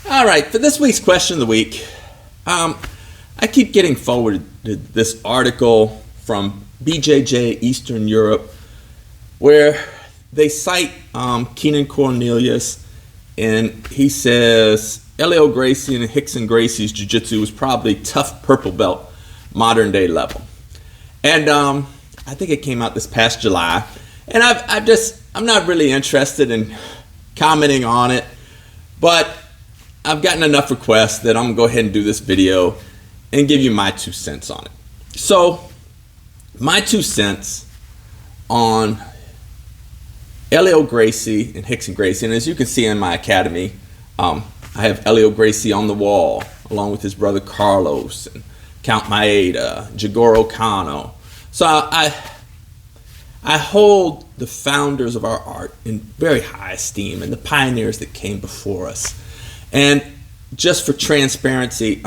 All right, for this week's question of the week, I keep getting forwarded this article from BJJ Eastern Europe where they cite Keenan Cornelius, and he says Helio Gracie and Rickson Gracie's jiu-jitsu was probably tough purple belt, modern day level. And I think it came out this past July, and I'm not really interested in commenting on it, but I've gotten enough requests that I'm gonna go ahead and do this video and give you my 2 cents on it. So my 2 cents on Helio Gracie and Rickson Gracie, and as you can see in my academy, I have Helio Gracie on the wall along with his brother Carlos and Count Maeda, Jigoro Kano. So I hold the founders of our art in very high esteem and the pioneers that came before us. And just for transparency,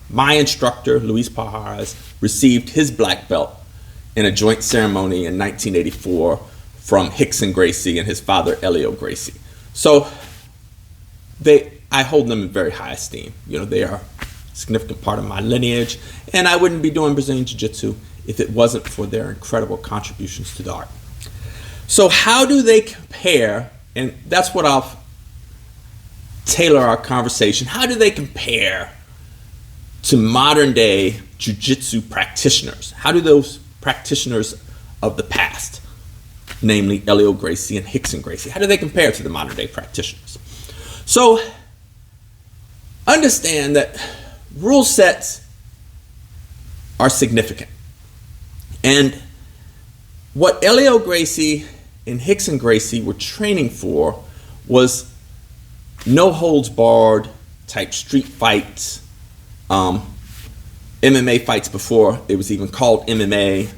my instructor, Luis Pajares, received his black belt in a joint ceremony in 1984 from Rickson Gracie and his father, Helio Gracie. So I hold them in very high esteem. You know, they are a significant part of my lineage, and I wouldn't be doing Brazilian Jiu-Jitsu if it wasn't for their incredible contributions to the art. So how do they compare, and that's what I'll tailor our conversation, how do they compare to modern day jiu-jitsu practitioners? How do those practitioners of the past, namely Helio Gracie and Rickson Gracie, how do they compare to the modern day practitioners? So understand that rule sets are significant. And what Helio Gracie and Rickson Gracie were training for was no holds barred type street fights, MMA fights before it was even called MMA.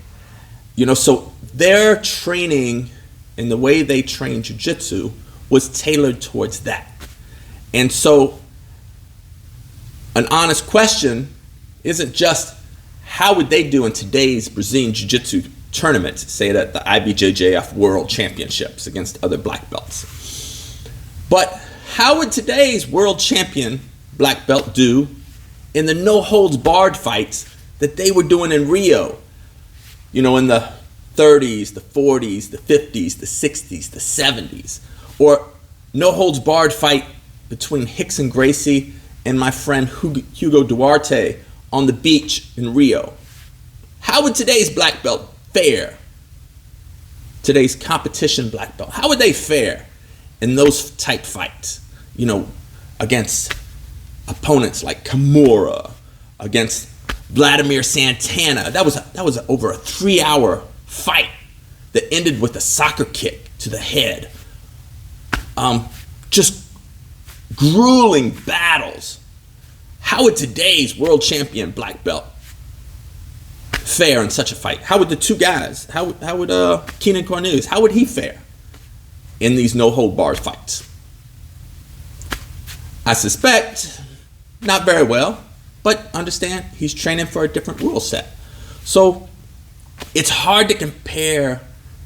You know, so their training and the way they train jiu-jitsu was tailored towards that. And so an honest question isn't just how would they do in today's Brazilian jiu-jitsu tournaments, say that the IBJJF World Championships against other black belts, but how would today's world champion black belt do in the no holds barred fights that they were doing in Rio, you know, in the 30s, the 40s, the 50s, the 60s, the 70s, or no holds barred fight between Rickson Gracie and my friend Hugo Duarte on the beach in Rio? How would today's black belt fare? Today's competition black belt, how would they fare in those type fights? You know, against opponents like Kimura, against Vladimir Santana. That was over a 3-hour fight that ended with a soccer kick to the head. Just grueling battles. How would today's world champion black belt fare in such a fight? How would the two guys, how would Keenan Cornelius, how would he fare in these no hold barred fights? I suspect not very well, but understand he's training for a different rule set. So it's hard to compare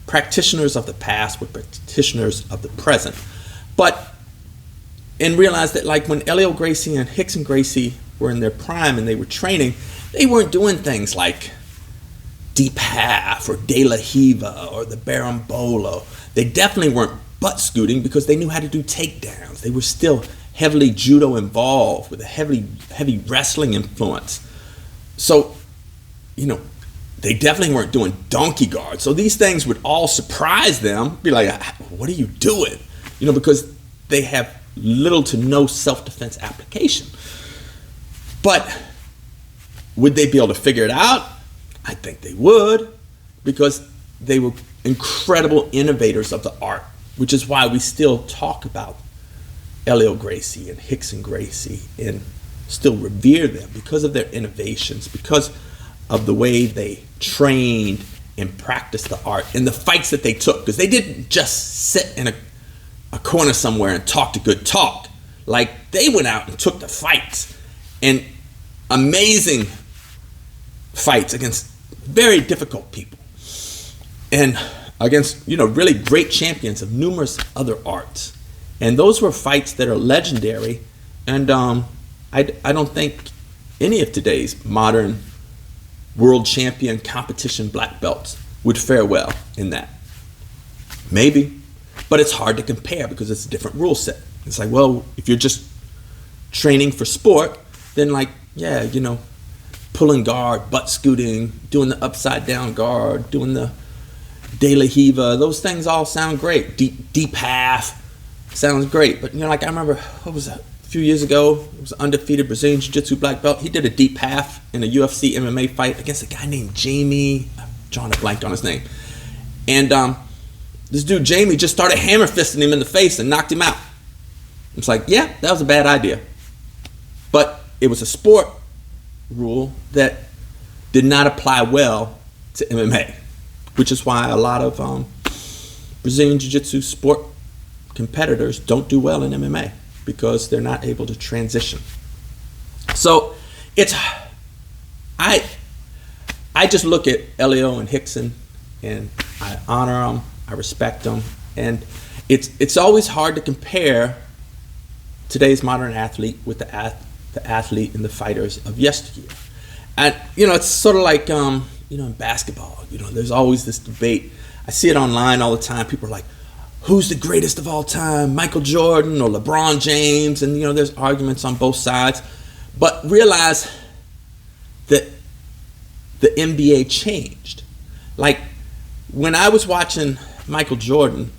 practitioners of the past with practitioners of the present. And realize that, like, when Helio Gracie and Rickson Gracie were in their prime and they were training, they weren't doing things like deep half or de la Hiva or the Berimbolo. They definitely weren't butt scooting because they knew how to do takedowns. They were still heavily judo involved with a heavy wrestling influence. So, you know, they definitely weren't doing donkey guards. So these things would all surprise them, be like, what are you doing? You know, because they have little to no self-defense application. But would they be able to figure it out? I think they would, because they were incredible innovators of the art, which is why we still talk about Helio Gracie and Rickson Gracie and still revere them because of their innovations, because of the way they trained and practiced the art and the fights that they took, because they didn't just sit in a corner somewhere and talk a good talk. Like, they went out and took the fights, and amazing fights against very difficult people and against, you know, really great champions of numerous other arts. And those were fights that are legendary And I don't think any of today's modern world champion competition black belts would fare well in that. Maybe, but it's hard to compare because it's a different rule set. It's like, well, if you're just training for sport, then like, yeah, you know, pulling guard, butt scooting, doing the upside down guard, doing the de la Hiva, those things all sound great. Deep half sounds great. But, you know, like I remember, what was that? A few years ago, it was an undefeated Brazilian Jiu-Jitsu black belt. He did a deep half in a UFC MMA fight against a guy named Jamie. I'm drawing a blank on his name. And this dude, Jamie, just started hammer fisting him in the face and knocked him out. It's like, yeah, that was a bad idea. But it was a sport rule that did not apply well to MMA, which is why a lot of Brazilian Jiu-Jitsu sport competitors don't do well in MMA, because they're not able to transition. So it's, I just look at Helio and Rickson and I honor them, I respect them, and it's always hard to compare today's modern athlete with the athlete and the fighters of yesteryear. And, you know, it's sort of like, you know, in basketball, you know, there's always this debate. I see it online all the time. People are like, who's the greatest of all time, Michael Jordan or LeBron James? And, you know, there's arguments on both sides. But realize that the NBA changed. Like, when I was watching Michael Jordan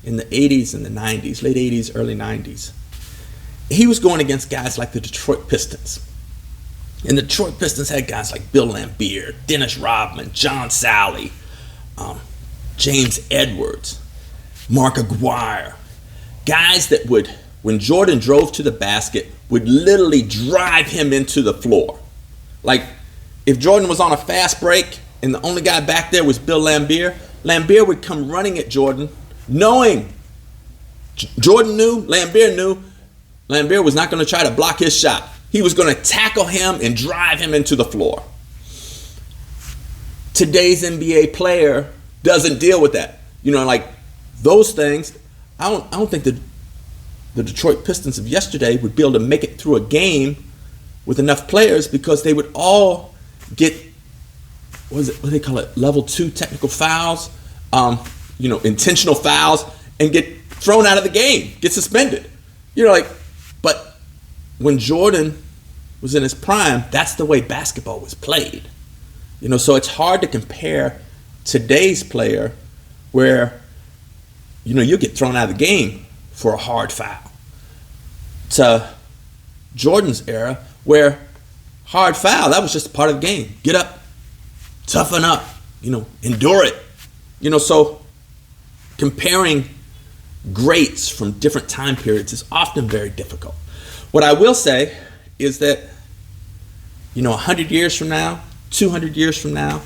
in the 80s and the 90s, late 80s, early 90s, he was going against guys like the Detroit Pistons. And the Detroit Pistons had guys like Bill Laimbeer, Dennis Rodman, John Sally, James Edwards, Mark Aguirre. Guys that would, when Jordan drove to the basket, would literally drive him into the floor. Like, if Jordan was on a fast break and the only guy back there was Bill Laimbeer, Laimbeer would come running at Jordan, knowing Jordan knew, Laimbeer was not going to try to block his shot. He was going to tackle him and drive him into the floor. Today's NBA player doesn't deal with that. You know, like those things, I don't think the Detroit Pistons of yesterday would be able to make it through a game with enough players, because they would all get, what do they call it, level 2 technical fouls, you know, intentional fouls, and get thrown out of the game, get suspended. You know, like, but when Jordan was in his prime, that's the way basketball was played. You know, so it's hard to compare today's player where, you know, you get thrown out of the game for a hard foul to Jordan's era, where hard foul, that was just a part of the game. Get up, toughen up, you know, endure it. You know, so comparing greats from different time periods is often very difficult. What I will say is that, you know, 100 years from now, 200 years from now,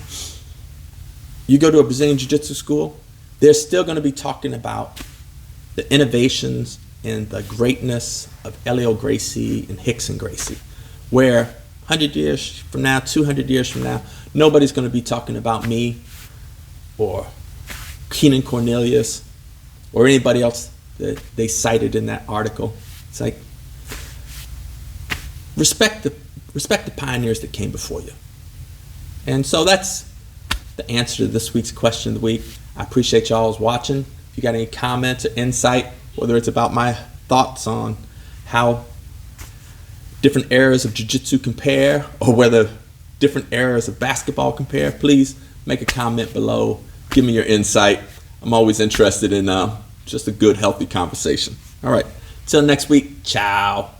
you go to a Brazilian Jiu-Jitsu school, they're still going to be talking about the innovations and the greatness of Helio Gracie and Rickson Gracie, where 100 years from now, 200 years from now, nobody's going to be talking about me or Keenan Cornelius or anybody else that they cited in that article. It's like, respect the pioneers that came before you. And so that's the answer to this week's question of the week. I appreciate y'all's watching. If you got any comments or insight, whether it's about my thoughts on how different eras of jiu-jitsu compare, or whether different eras of basketball compare, please make a comment below. Give me your insight. I'm always interested in just a good, healthy conversation. All right. Till next week. Ciao.